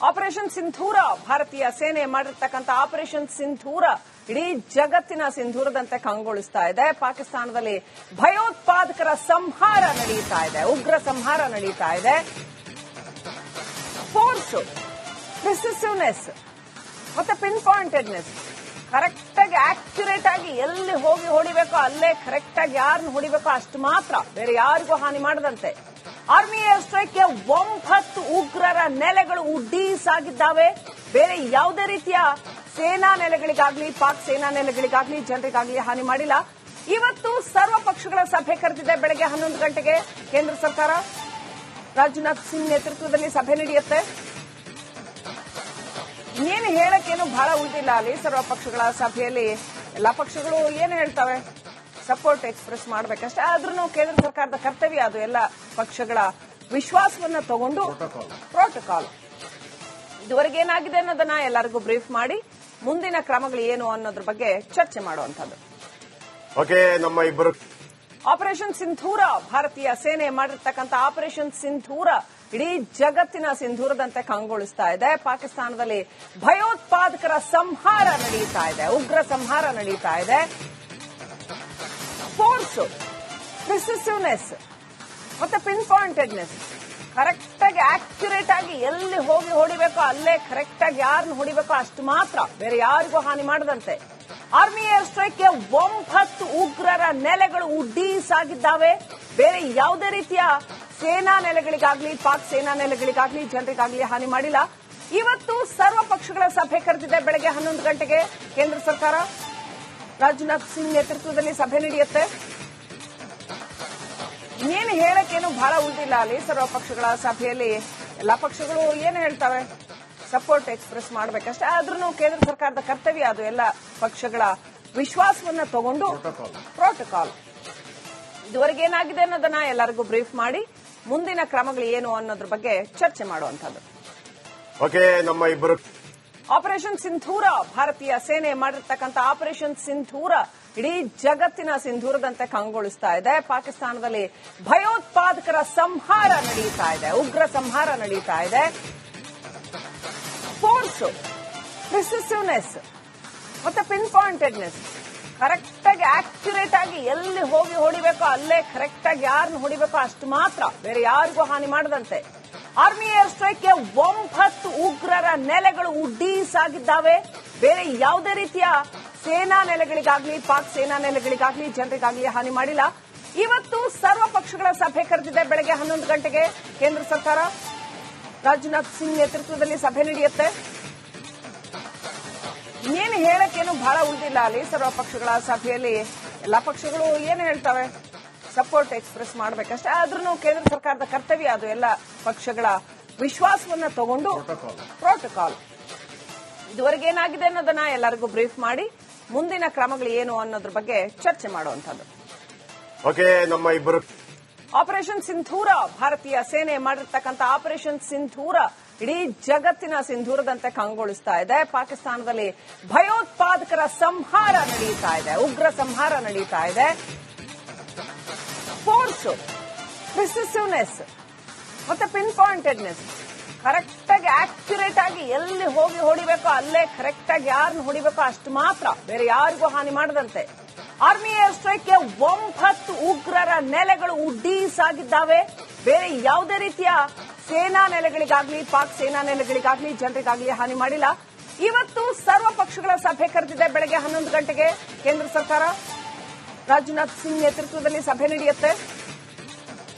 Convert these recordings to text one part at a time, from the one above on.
Operation ಸಿಂಧೂರ ಭಾರತೀಯ ಸೇನೆ ಮಾಡಿರ್ತಕ್ಕಂಥ ಆಪರೇಷನ್ ಸಿಂಧೂರ ಇಡೀ ಜಗತ್ತಿನ ಸಿಂಧೂರದಂತೆ ಕಂಗೊಳಿಸ್ತಾ ಇದೆ. ಪಾಕಿಸ್ತಾನದಲ್ಲಿ ಭಯೋತ್ಪಾದಕರ ಸಂಹಾರ ನಡೆಯುತ್ತಾ ಇದೆ, ಉಗ್ರ ಸಂಹಾರ ನಡೀತಾ ಇದೆ. ಫೋರ್ಸ್, ಪ್ರಿಸಿಸಿವ್ನೆಸ್ ಮತ್ತೆ ಪಿನ್ ಪಾಯಿಂಟೆಡ್ನೆಸ್, ಕರೆಕ್ಟ್ ಆಗಿ ಆಕ್ಯುರೇಟ್ ಆಗಿ ಎಲ್ಲಿ ಹೋಗಿ ಹೊಡಿಬೇಕೋ ಅಲ್ಲೇ ಕರೆಕ್ಟ್ ಆಗಿ ಯಾರನ್ನು ಹೊಡಿಬೇಕೋ ಅಷ್ಟು ಮಾತ್ರ, ಬೇರೆ ಯಾರಿಗೂ ಹಾನಿ ಮಾಡದಂತೆ. ಆರ್ಮಿ ಏರ್ ಸ್ಟ್ರೈಕ್ಗೆ 9 ಉಗ್ರರ ನೆಲೆಗಳು ಉಡ್ಡೀಸಾಗಿದ್ದಾವೆ. ಬೇರೆ ಯಾವುದೇ ರೀತಿಯ ಸೇನಾ ನೆಲೆಗಳಿಗಾಗ್ಲಿ, ಪಾಕ್ ಸೇನಾ ನೆಲೆಗಳಿಗಾಗ್ಲಿ, ಜನರಿಗಾಗ್ಲಿ ಹಾನಿ ಮಾಡಿಲ್ಲ. ಇವತ್ತು ಸರ್ವ ಪಕ್ಷಗಳ ಸಭೆ ಕರೆದಿದೆ. ಬೆಳಗ್ಗೆ 11 ಗಂಟೆಗೆ ಕೇಂದ್ರ ಸರ್ಕಾರ ರಾಜನಾಥ್ ಸಿಂಗ್ ನೇತೃತ್ವದಲ್ಲಿ ಸಭೆ ನಡೆಯುತ್ತೆ. ಏನು ಹೇಳಕ್ಕೇನು ಬಹಳ ಉಳಿದಿಲ್ಲ ಅಲ್ಲಿ ಸರ್ವ ಪಕ್ಷಗಳ ಸಭೆಯಲ್ಲಿ. ಎಲ್ಲಾ ಪಕ್ಷಗಳು ಏನು ಹೇಳ್ತವೆ, ಸಪೋರ್ಟ್ ಎಕ್ಸ್ಪ್ರೆಸ್ ಮಾಡಬೇಕಷ್ಟೇ. ಆದ್ರೂ ಕೇಂದ್ರ ಸರ್ಕಾರದ ಕರ್ತವ್ಯ ಅದು ಎಲ್ಲ ಪಕ್ಷಗಳ ವಿಶ್ವಾಸವನ್ನ ತಗೊಂಡು ಪ್ರೋಟೋಕಾಲ್ ಇದುವರೆಗೆ ಏನಾಗಿದೆ ಅನ್ನೋದನ್ನ ಎಲ್ಲರಿಗೂ ಬ್ರೀಫ್ ಮಾಡಿ ಮುಂದಿನ ಕ್ರಮಗಳು ಏನು ಅನ್ನೋದ್ರ ಬಗ್ಗೆ ಚರ್ಚೆ ಮಾಡುವಂತದ್ದು. ನಮ್ಮ ಇಬ್ಬರು ಆಪರೇಷನ್ ಸಿಂಧೂರ ಭಾರತೀಯ ಸೇನೆ ಮಾಡಿರ್ತಕ್ಕಂಥ ಆಪರೇಷನ್ ಸಿಂಧೂರ ಇಡೀ ಜಗತ್ತಿನ ಸಿಂಧೂರದಂತೆ ಕಂಗೊಳಿಸ್ತಾ ಇದೆ. ಪಾಕಿಸ್ತಾನದಲ್ಲಿ ಭಯೋತ್ಪಾದಕರ ಸಂಹಾರ ನಡೆಯುತ್ತಾ ಇದೆ, ಉಗ್ರ ಸಂಹಾರ ನಡೀತಾ ಇದೆ. ಫೋರ್ಸ್, ಪ್ರಿಸಿಸಿವ್ನೆಸ್ ಮತ್ತೆ ಪಿನ್ ಪಾಯಿಂಟೆಡ್ನೆಸ್, ಕರೆಕ್ಟ್ ಆಗಿ ಆಕ್ಯುರೇಟ್ ಆಗಿ ಎಲ್ಲಿ ಹೋಗಿ ಹೊಡಿಬೇಕೋ ಅಲ್ಲೇ ಕರೆಕ್ಟ್ ಆಗಿ ಯಾರನ್ನು ಹೊಡಿಬೇಕೋ ಅಷ್ಟು ಮಾತ್ರ, ಬೇರೆ ಯಾರಿಗೂ ಹಾನಿ ಮಾಡದಂತೆ. ಆರ್ಮಿ ಏರ್ ಸ್ಟ್ರೈಕ್ಗೆ 9 ಉಗ್ರರ ನೆಲೆಗಳು ಉಡ್ಡೀಸಾಗಿದ್ದಾವೆ. ಬೇರೆ ಯಾವುದೇ ರೀತಿಯ ಸೇನಾ ನೆಲೆಗಳಿಗಾಗ್ಲಿ, ಪಾಕ್ ಸೇನಾ ನೆಲೆಗಳಿಗಾಗ್ಲಿ, ಜನರಿಗಾಗ್ಲಿ ಹಾನಿ ಮಾಡಿಲ್ಲ. ಇವತ್ತು ಸರ್ವ ಪಕ್ಷಗಳ ಸಭೆ ಕರೆದಿದೆ. ಬೆಳಗ್ಗೆ 11 ಗಂಟೆಗೆ ಕೇಂದ್ರ ಸರ್ಕಾರ ರಾಜನಾಥ್ ಸಿಂಗ್ ನೇತೃತ್ವದಲ್ಲಿ ಸಭೆ ನಡೆಯುತ್ತೆ. ಏನು ಹೇಳಕ್ಕೇನು ಬಹಳ ಉಳಿದಿಲ್ಲ ಅಲ್ಲಿ ಸರ್ವ ಪಕ್ಷಗಳ ಸಭೆಯಲ್ಲಿ. ಎಲ್ಲಾ ಪಕ್ಷಗಳು ಏನು ಹೇಳ್ತವೆ, ಸಪೋರ್ಟ್ ಎಕ್ಸ್ಪ್ರೆಸ್ ಮಾಡಬೇಕಷ್ಟೇ. ಆದ್ರೂ ಕೇಂದ್ರ ಸರ್ಕಾರದ ಕರ್ತವ್ಯ ಅದು ಎಲ್ಲ ಪಕ್ಷಗಳ ವಿಶ್ವಾಸವನ್ನ ತಗೊಂಡು ಪ್ರೋಟೋಕಾಲ್ ಇದುವರೆಗೆ ಏನಾಗಿದೆ ಅನ್ನೋದನ್ನ ಎಲ್ಲರಿಗೂ ಬ್ರೀಫ್ ಮಾಡಿ ಮುಂದಿನ ಕ್ರಮಗಳು ಏನು ಅನ್ನೋದ್ರ ಬಗ್ಗೆ ಚರ್ಚೆ ಮಾಡುವಂತದ್ದು. ನಮ್ಮ ಇಬ್ಬರು ಆಪರೇಷನ್ ಸಿಂಧೂರ ಭಾರತೀಯ ಸೇನೆ ಮಾಡಿರ್ತಕ್ಕಂಥ ಆಪರೇಷನ್ ಸಿಂಧೂರ ಇಡೀ ಜಗತ್ತಿನ ಸಿಂಧೂರದಂತೆ ಕಂಗೊಳಿಸ್ತಾ ಇದೆ. ಪಾಕಿಸ್ತಾನದಲ್ಲಿ ಭಯೋತ್ಪಾದಕರ ಸಂಹಾರ ನಡೆಯುತ್ತಾ ಇದೆ, ಉಗ್ರ ಸಂಹಾರ ನಡೀತಾ ಇದೆ. ಫೋರ್ಸ್, ಪ್ರಿಸಿಸಿವ್ನೆಸ್ ಮತ್ತೆ ಪಿನ್ ಪಾಯಿಂಟೆಡ್ನೆಸ್, ಕರೆಕ್ಟ್ ಆಗಿ ಆಕ್ಯುರೇಟ್ ಆಗಿ ಎಲ್ಲಿ ಹೋಗಿ ಹೊಡಿಬೇಕೋ ಅಲ್ಲೇ ಕರೆಕ್ಟ್ ಆಗಿ ಯಾರನ್ನು ಹೊಡಿಬೇಕೋ ಅಷ್ಟು ಮಾತ್ರ, ಬೇರೆ ಯಾರಿಗೂ ಹಾನಿ ಮಾಡದಂತೆ. ಆರ್ಮಿ ಏರ್ ಸ್ಟ್ರೈಕ್ಗೆ 9 ಉಗ್ರರ ನೆಲೆಗಳು ಉಡ್ಡೀಸಾಗಿದ್ದಾವೆ. ಬೇರೆ ಯಾವುದೇ ರೀತಿಯ ಸೇನಾ ನೆಲೆಗಳಿಗಾಗ್ಲಿ, ಪಾಕ್ ಸೇನಾ ನೆಲೆಗಳಿಗಾಗ್ಲಿ, ಜನರಿಗಾಗ್ಲಿ ಹಾನಿ ಮಾಡಿಲ್ಲ. ಇವತ್ತು ಸರ್ವ ಪಕ್ಷಗಳ ಸಭೆ ಕರೆದಿದೆ. ಬೆಳಗ್ಗೆ 11 ಗಂಟೆಗೆ ಕೇಂದ್ರ ಸರ್ಕಾರ ರಾಜನಾಥ್ ಸಿಂಗ್ ನೇತೃತ್ವದಲ್ಲಿ ಸಭೆ ನಡೆಯುತ್ತೆ. ಏನು ಹೇಳಕ್ಕೇನು ಬಹಳ ಉಳಿದಿಲ್ಲ ಅಲ್ಲಿ ಸರ್ವ ಪಕ್ಷಗಳ ಸಭೆಯಲ್ಲಿ. ಎಲ್ಲಾ ಪಕ್ಷಗಳು ಏನು ಹೇಳ್ತವೆ, ಸಪೋರ್ಟ್ ಎಕ್ಸ್ಪ್ರೆಸ್ ಮಾಡಬೇಕಷ್ಟೇ. ಆದ್ರೂ ಕೇಂದ್ರ ಸರ್ಕಾರದ ಕರ್ತವ್ಯ ಅದು ಎಲ್ಲ ಪಕ್ಷಗಳ ವಿಶ್ವಾಸವನ್ನ ತಗೊಂಡು ಪ್ರೋಟೋಕಾಲ್ ಇದುವರೆಗೆ ಏನಾಗಿದೆ ಅನ್ನೋದನ್ನ ಎಲ್ಲರಿಗೂ ಬ್ರೀಫ್ ಮಾಡಿ ಮುಂದಿನ ಕ್ರಮಗಳು ಏನು ಅನ್ನೋದ್ರ ಬಗ್ಗೆ ಚರ್ಚೆ ಮಾಡುವಂತದ್ದು. ನಮ್ಮ ಇಬ್ಬರು ಆಪರೇಷನ್ ಸಿಂಧೂರ ಭಾರತೀಯ ಸೇನೆ ಮಾಡಿರ್ತಕ್ಕಂಥ ಆಪರೇಷನ್ ಸಿಂಧೂರ ಇಡೀ ಜಗತ್ತಿನ ಸಿಂಧೂರದಂತೆ ಕಂಗೊಳಿಸ್ತಾ ಇದೆ. ಪಾಕಿಸ್ತಾನದಲ್ಲಿ ಭಯೋತ್ಪಾದಕರ ಸಂಹಾರ ನಡೆಯುತ್ತಾ ಇದೆ, ಉಗ್ರ ಸಂಹಾರ ನಡೀತಾ ಇದೆ. ಫೋರ್ಸ್, ಪ್ರಿಸಿಸಿವ್ನೆಸ್ ಮತ್ತೆ ಪಿನ್ ಪಾಯಿಂಟೆಡ್ನೆಸ್, ಕರೆಕ್ಟ್ ಆಗಿ ಆಕ್ಯುರೇಟ್ ಆಗಿ ಎಲ್ಲಿ ಹೋಗಿ ಹೊಡಿಬೇಕೋ ಅಲ್ಲೇ ಕರೆಕ್ಟ್ ಆಗಿ ಯಾರನ್ನು ಹೊಡಿಬೇಕೋ ಅಷ್ಟು ಮಾತ್ರ, ಬೇರೆ ಯಾರಿಗೂ ಹಾನಿ ಮಾಡದಂತೆ. ಆರ್ಮಿ ಏರ್ ಸ್ಟ್ರೈಕ್ಗೆ 9 ಉಗ್ರರ ನೆಲೆಗಳು ಉಡ್ಡೀಸಾಗಿದ್ದಾವೆ. ಬೇರೆ ಯಾವುದೇ ರೀತಿಯ ಸೇನಾ ನೆಲೆಗಳಿಗಾಗ್ಲಿ, ಪಾಕ್ ಸೇನಾ ನೆಲೆಗಳಿಗಾಗ್ಲಿ, ಜನರಿಗಾಗ್ಲಿ ಹಾನಿ ಮಾಡಿಲ್ಲ. ಇವತ್ತು ಸರ್ವ ಪಕ್ಷಗಳ ಸಭೆ ಕರೆದಿದೆ. ಬೆಳಗ್ಗೆ 11 ಗಂಟೆಗೆ ಕೇಂದ್ರ ಸರ್ಕಾರ ರಾಜನಾಥ್ ಸಿಂಗ್ ನೇತೃತ್ವದಲ್ಲಿ ಸಭೆ ನಡೆಯುತ್ತೆ.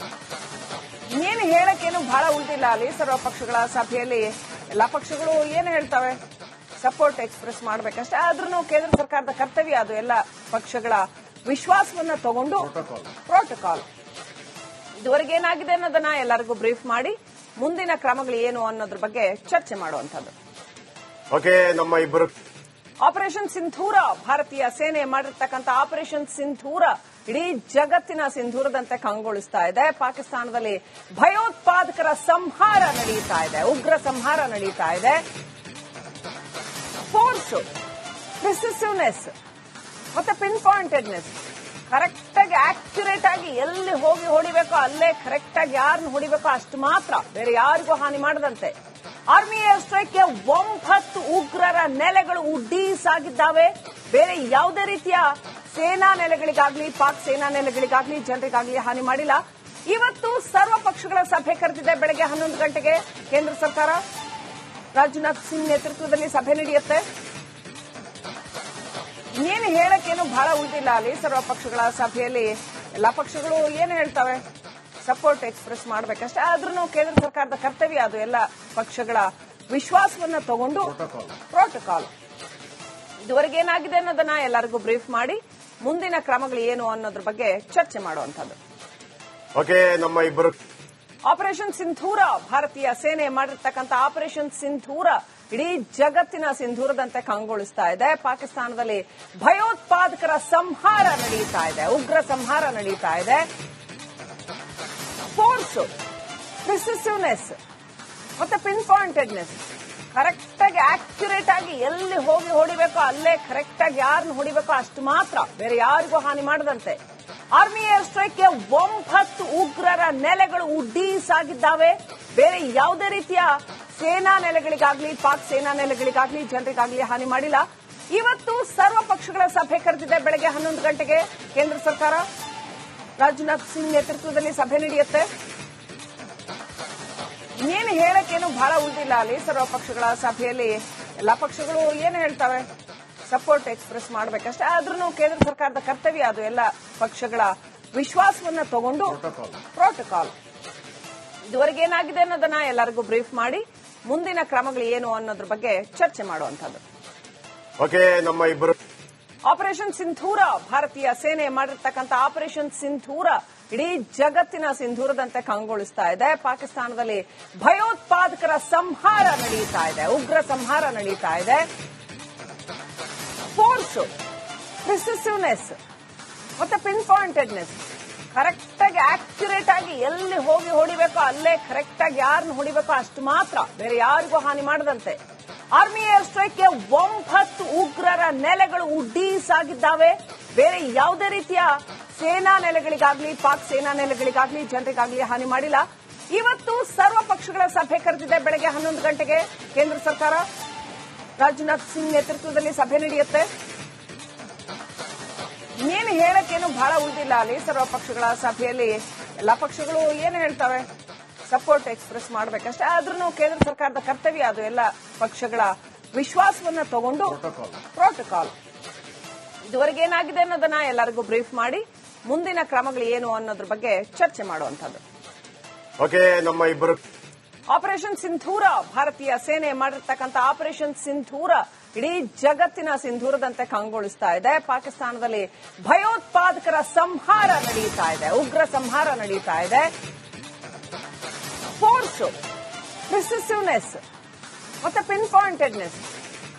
ಏನು ಹೇಳಕ್ಕೇನು ಬಹಳ ಉಳಿದಿಲ್ಲ ಅಲ್ಲಿ ಸರ್ವ ಪಕ್ಷಗಳ ಸಭೆಯಲ್ಲಿ. ಎಲ್ಲಾ ಪಕ್ಷಗಳು ಏನು ಹೇಳ್ತವೆ, ಸಪೋರ್ಟ್ ಎಕ್ಸ್ಪ್ರೆಸ್ ಮಾಡಬೇಕಷ್ಟೇ. ಆದ್ರೂ ಕೇಂದ್ರ ಸರ್ಕಾರದ ಕರ್ತವ್ಯ ಅದು ಎಲ್ಲ ಪಕ್ಷಗಳ ವಿಶ್ವಾಸವನ್ನ ತಗೊಂಡು ಪ್ರೋಟೋಕಾಲ್ ಇದುವರೆಗೆ ಏನಾಗಿದೆ ಅನ್ನೋದನ್ನ ಎಲ್ಲರಿಗೂ ಬ್ರೀಫ್ ಮಾಡಿ ಮುಂದಿನ ಕ್ರಮಗಳು ಏನು ಅನ್ನೋದ್ರ ಬಗ್ಗೆ ಚರ್ಚೆ ಮಾಡುವಂತದ್ದು. ನಮ್ಮ ಇಬ್ಬರು ಆಪರೇಷನ್ ಸಿಂಧೂರ ಭಾರತೀಯ ಸೇನೆ ಮಾಡಿರ್ತಕ್ಕಂಥ ಆಪರೇಷನ್ ಸಿಂಧೂರ ಇಡೀ ಜಗತ್ತಿನ ಸಿಂಧೂರದಂತೆ ಕಂಗೊಳಿಸ್ತಾ ಇದೆ. ಪಾಕಿಸ್ತಾನದಲ್ಲಿ ಭಯೋತ್ಪಾದಕರ ಸಂಹಾರ ನಡೆಯುತ್ತಾ ಇದೆ, ಉಗ್ರ ಸಂಹಾರ ನಡೀತಾ ಇದೆ. ಫೋರ್ಸ್, ಪ್ರಿಸಿಸಿವ್ನೆಸ್ ಮತ್ತೆ ಪಿನ್ ಪಾಯಿಂಟೆಡ್ನೆಸ್, ಕರೆಕ್ಟ್ ಆಗಿ ಆಕ್ಯುರೇಟ್ ಆಗಿ ಎಲ್ಲಿ ಹೋಗಿ ಹೊಡಿಬೇಕೋ ಅಲ್ಲೇ ಕರೆಕ್ಟ್ ಆಗಿ ಯಾರನ್ನು ಹೊಡಿಬೇಕೋ ಅಷ್ಟು ಮಾತ್ರ, ಬೇರೆ ಯಾರಿಗೂ ಹಾನಿ ಮಾಡದಂತೆ. ಆರ್ಮಿ ಏರ್ ಸ್ಟ್ರೈಕ್ಗೆ 9 ಉಗ್ರರ ನೆಲೆಗಳು ಉಡ್ಡೀಸಾಗಿದ್ದಾವೆ. ಬೇರೆ ಯಾವುದೇ ರೀತಿಯ ಸೇನಾ ನೆಲೆಗಳಿಗಾಗ್ಲಿ ಪಾಕ್ ಸೇನಾ ನೆಲೆಗಳಿಗಾಗ್ಲಿ ಜನರಿಗಾಗ್ಲಿ ಹಾನಿ ಮಾಡಿಲ್ಲ. ಇವತ್ತು ಸರ್ವ ಪಕ್ಷಗಳ ಸಭೆ ಕರೆದಿದೆ. ಬೆಳಗ್ಗೆ 11 ಗಂಟೆಗೆ ಕೇಂದ್ರ ಸರ್ಕಾರ ರಾಜನಾಥ್ ಸಿಂಗ್ ನೇತೃತ್ವದಲ್ಲಿ ಸಭೆ ನಡೆಯುತ್ತೆ. ಏನು ಹೇಳಕ್ಕೇನು ಬಹಳ ಉಳಿದಿಲ್ಲ ಅಲ್ಲಿ ಸರ್ವ ಪಕ್ಷಗಳ ಸಭೆಯಲ್ಲಿ. ಎಲ್ಲಾ ಪಕ್ಷಗಳು ಏನು ಹೇಳ್ತವೆ, ಸಪೋರ್ಟ್ ಎಕ್ಸ್ಪ್ರೆಸ್ ಮಾಡಬೇಕಷ್ಟೇ. ಆದ್ರೂ ಕೇಂದ್ರ ಸರ್ಕಾರದ ಕರ್ತವ್ಯ ಅದು ಎಲ್ಲ ಪಕ್ಷಗಳ ವಿಶ್ವಾಸವನ್ನ ತಗೊಂಡು ಪ್ರೋಟೋಕಾಲ್ ಇದುವರೆಗೆ ಏನಾಗಿದೆ ಅನ್ನೋದನ್ನ ಎಲ್ಲರಿಗೂ ಬ್ರೀಫ್ ಮಾಡಿ ಮುಂದಿನ ಕ್ರಮಗಳು ಏನು ಅನ್ನೋದ್ರ ಬಗ್ಗೆ ಚರ್ಚೆ ಮಾಡುವಂತದ್ದು. ಆಪರೇಷನ್ ಸಿಂಧೂರ, ಭಾರತೀಯ ಸೇನೆ ಮಾಡಿರ್ತಕ್ಕಂಥ ಆಪರೇಷನ್ ಸಿಂಧೂರ ಇಡೀ ಜಗತ್ತಿನ ಸಿಂಧೂರದಂತೆ ಕಂಗೊಳಿಸ್ತಾ ಇದೆ. ಪಾಕಿಸ್ತಾನದಲ್ಲಿ ಭಯೋತ್ಪಾದಕರ ಸಂಹಾರ ನಡೆಯುತ್ತಾ ಇದೆ, ಉಗ್ರ ಸಂಹಾರ ನಡೆಯುತ್ತಾ ಇದೆ. ಫೋರ್ಸ್, ಪ್ರಿಸಿಸಿವ್ನೆಸ್ ಮತ್ತೆ ಪಿನ್ ಪಾಯಿಂಟೆಡ್ನೆಸ್, ಕರೆಕ್ಟ್ ಆಗಿ ಆಕ್ಯುರೇಟ್ ಆಗಿ ಎಲ್ಲಿ ಹೋಗಿ ಹೊಡಿಬೇಕೋ ಅಲ್ಲೇ ಕರೆಕ್ಟ್ ಆಗಿ ಯಾರನ್ನು ಹೊಡಿಬೇಕೋ ಅಷ್ಟು ಮಾತ್ರ, ಬೇರೆ ಯಾರಿಗೂ ಹಾನಿ ಮಾಡದಂತೆ ಆರ್ಮಿ ಏರ್ ಸ್ಟ್ರೈಕ್ಗೆ 9 ಉಗ್ರರ ನೆಲೆಗಳು ಉಡ್ಡೀಸಾಗಿದ್ದಾವೆ. ಬೇರೆ ಯಾವುದೇ ರೀತಿಯ ಸೇನಾ ನೆಲೆಗಳಿಗಾಗ್ಲಿ ಪಾಕ್ ಸೇನಾ ನೆಲೆಗಳಿಗಾಗ್ಲಿ ಜನರಿಗಾಗ್ಲಿ ಹಾನಿ ಮಾಡಿಲ್ಲ. ಇವತ್ತು ಸರ್ವ ಪಕ್ಷಗಳ ಸಭೆ ಕರೆದಿದೆ. ಬೆಳಗ್ಗೆ 11 ಗಂಟೆಗೆ ಕೇಂದ್ರ ಸರ್ಕಾರ ರಾಜನಾಥ್ ಸಿಂಗ್ ನೇತೃತ್ವದಲ್ಲಿ ಸಭೆ ನಡೆಯುತ್ತೆ. ಏನು ಹೇಳಕ್ಕೇನು ಬಹಳ ಉಳಿದಿಲ್ಲ ಅಲ್ಲಿ ಸರ್ವ ಪಕ್ಷಗಳ ಸಭೆಯಲ್ಲಿ. ಎಲ್ಲಾ ಪಕ್ಷಗಳು ಏನು ಹೇಳ್ತವೆ, ಸಪೋರ್ಟ್ ಎಕ್ಸ್ಪ್ರೆಸ್ ಮಾಡಬೇಕಷ್ಟೇ. ಆದ್ರೂ ಕೇಂದ್ರ ಸರ್ಕಾರದ ಕರ್ತವ್ಯ ಅದು ಎಲ್ಲ ಪಕ್ಷಗಳ ವಿಶ್ವಾಸವನ್ನ ತಗೊಂಡು ಪ್ರೋಟೋಕಾಲ್ ಇದುವರೆಗೆ ಏನಾಗಿದೆ ಅನ್ನೋದನ್ನ ಎಲ್ಲರಿಗೂ ಬ್ರೀಫ್ ಮಾಡಿ ಮುಂದಿನ ಕ್ರಮಗಳು ಏನು ಅನ್ನೋದ್ರ ಬಗ್ಗೆ ಚರ್ಚೆ ಮಾಡುವಂತದ್ದು. ಆಪರೇಷನ್ ಸಿಂಧೂರ, ಭಾರತೀಯ ಸೇನೆ ಮಾಡಿರ್ತಕ್ಕಂಥ ಆಪರೇಷನ್ ಸಿಂಧೂರ ಇಡೀ ಜಗತ್ತಿನ ಸಿಂಧೂರದಂತೆ ಕಂಗೊಳಿಸ್ತಾ ಇದೆ. ಪಾಕಿಸ್ತಾನದಲ್ಲಿ ಭಯೋತ್ಪಾದಕರ ಸಂಹಾರ ನಡೆಯುತ್ತಾ ಇದೆ, ಉಗ್ರ ಸಂಹಾರ ನಡೆಯುತ್ತಾ ಇದೆ. ಫೋರ್ಸ್, ಪ್ರಿಸಿಸಿವ್ನೆಸ್ ಮತ್ತೆ ಪಿನ್ ಪಾಯಿಂಟೆಡ್ನೆಸ್, ಕರೆಕ್ಟ್ ಆಗಿ ಆಕ್ಯುರೇಟ್ ಆಗಿ ಎಲ್ಲಿ ಹೋಗಿ ಹೊಡಿಬೇಕೋ ಅಲ್ಲೇ ಕರೆಕ್ಟ್ ಆಗಿ ಯಾರನ್ನು ಹೊಡಿಬೇಕೋ ಅಷ್ಟು ಮಾತ್ರ, ಬೇರೆ ಯಾರಿಗೂ ಹಾನಿ ಮಾಡದಂತೆ ಆರ್ಮಿ ಏರ್ ಸ್ಟ್ರೈಕ್ಗೆ 9 ಉಗ್ರರ ನೆಲೆಗಳು ಉಡ್ಡೀಸಾಗಿದ್ದಾವೆ. ಬೇರೆ ಯಾವುದೇ ರೀತಿಯ ಸೇನಾ ನೆಲೆಗಳಿಗಾಗ್ಲಿ ಪಾಕ್ ಸೇನಾ ನೆಲೆಗಳಿಗಾಗ್ಲಿ ಜನರಿಗಾಗ್ಲಿ ಹಾನಿ ಮಾಡಿಲ್ಲ. ಇವತ್ತು ಸರ್ವ ಪಕ್ಷಗಳ ಸಭೆ ಕರೆದಿದೆ. ಬೆಳಗ್ಗೆ 11 ಗಂಟೆಗೆ ಕೇಂದ್ರ ಸರ್ಕಾರ ರಾಜನಾಥ್ ಸಿಂಗ್ ನೇತೃತ್ವದಲ್ಲಿ ಸಭೆ ನಡೆಯುತ್ತೆ. ಏನು ಹೇಳಕ್ಕೇನು ಬಹಳ ಉಳಿದಿಲ್ಲ ಅಲ್ಲಿ ಸರ್ವ ಪಕ್ಷಗಳ ಸಭೆಯಲ್ಲಿ. ಎಲ್ಲಾ ಪಕ್ಷಗಳು ಏನು ಹೇಳ್ತವೆ, ಸಪೋರ್ಟ್ ಎಕ್ಸ್ಪ್ರೆಸ್ ಮಾಡಬೇಕಷ್ಟೇ. ಆದ್ರೂ ಕೇಂದ್ರ ಸರ್ಕಾರದ ಕರ್ತವ್ಯ ಅದು ಎಲ್ಲ ಪಕ್ಷಗಳ ವಿಶ್ವಾಸವನ್ನ ತಗೊಂಡು ಪ್ರೋಟೋಕಾಲ್ ಇದುವರೆಗೆ ಏನಾಗಿದೆ ಅನ್ನೋದನ್ನ ಎಲ್ಲರಿಗೂ ಬ್ರೀಫ್ ಮಾಡಿ ಮುಂದಿನ ಕ್ರಮಗಳು ಏನು ಅನ್ನೋದ್ರ ಬಗ್ಗೆ ಚರ್ಚೆ ಮಾಡುವಂತದ್ದು. ಆಪರೇಷನ್ ಸಿಂಧೂರ, ಭಾರತೀಯ ಸೇನೆ ಮಾಡಿರ್ತಕ್ಕಂಥ ಆಪರೇಷನ್ ಸಿಂಧೂರ ಇಡೀ ಜಗತ್ತಿನ ಸಿಂಧೂರದಂತೆ ಕಂಗೊಳಿಸ್ತಾ ಇದೆ. ಪಾಕಿಸ್ತಾನದಲ್ಲಿ ಭಯೋತ್ಪಾದಕರ ಸಂಹಾರ ನಡೆಯುತ್ತಾ ಇದೆ, ಉಗ್ರ ಸಂಹಾರ ನಡೆಯುತ್ತಾ ಇದೆ. ಫೋರ್ಸ್, ಪ್ರಿಸಿಸಿವ್ನೆಸ್ ಮತ್ತೆ ಪಿನ್ ಪಾಯಿಂಟೆಡ್ನೆಸ್,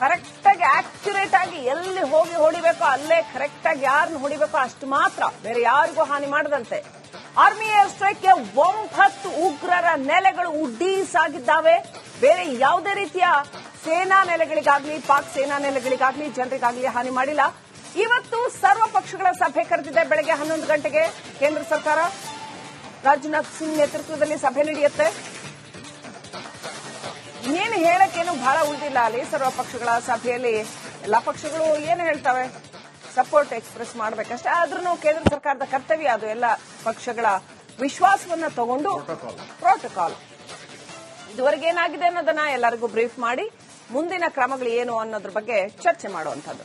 ಕರೆಕ್ಟ್ ಆಗಿ ಆಕ್ಯುರೇಟ್ ಆಗಿ ಎಲ್ಲಿ ಹೋಗಿ ಹೊಡಿಬೇಕೋ ಅಲ್ಲೇ ಕರೆಕ್ಟ್ ಆಗಿ ಯಾರನ್ನು ಹೊಡಿಬೇಕೋ ಅಷ್ಟು ಮಾತ್ರ, ಬೇರೆ ಯಾರಿಗೂ ಹಾನಿ ಮಾಡದಂತೆ ಆರ್ಮಿ ಏರ್ ಸ್ಟ್ರೈಕ್ಗೆ 9 ಉಗ್ರರ ನೆಲೆಗಳು ಉಡ್ಡೀಸಾಗಿದ್ದಾವೆ. ಬೇರೆ ಯಾವುದೇ ರೀತಿಯ ಸೇನಾ ನೆಲೆಗಳಿಗಾಗ್ಲಿ ಪಾಕ್ ಸೇನಾ ನೆಲೆಗಳಿಗಾಗ್ಲಿ ಜನರಿಗಾಗ್ಲಿ ಹಾನಿ ಮಾಡಿಲ್ಲ. ಇವತ್ತು ಸರ್ವ ಪಕ್ಷಗಳ ಸಭೆ ಕರೆದಿದೆ. ಬೆಳಗ್ಗೆ 11 ಗಂಟೆಗೆ ಕೇಂದ್ರ ಸರ್ಕಾರ ರಾಜನಾಥ್ ಸಿಂಗ್ ನೇತೃತ್ವದಲ್ಲಿ ಸಭೆ ನಡೆಯುತ್ತೆ. ಏನು ಹೇಳಕ್ಕೇನು ಬಹಳ ಉಳಿದಿಲ್ಲ ಅಲ್ಲಿ ಸರ್ವ ಪಕ್ಷಗಳ ಸಭೆಯಲ್ಲಿ. ಎಲ್ಲಾ ಪಕ್ಷಗಳು ಏನು ಹೇಳ್ತವೆ, ಸಪೋರ್ಟ್ ಎಕ್ಸ್ಪ್ರೆಸ್ ಮಾಡಬೇಕಷ್ಟೇ. ಆದ್ರೂ ಕೇಂದ್ರ ಸರ್ಕಾರದ ಕರ್ತವ್ಯ ಅದು ಎಲ್ಲ ಪಕ್ಷಗಳ ವಿಶ್ವಾಸವನ್ನ ತಗೊಂಡು ಪ್ರೋಟೋಕಾಲ್ ಇದುವರೆಗೆ ಏನಾಗಿದೆ ಅನ್ನೋದನ್ನ ಎಲ್ಲರಿಗೂ ಬ್ರೀಫ್ ಮಾಡಿ ಮುಂದಿನ ಕ್ರಮಗಳು ಏನು ಅನ್ನೋದ್ರ ಬಗ್ಗೆ ಚರ್ಚೆ ಮಾಡುವಂತದ್ದು.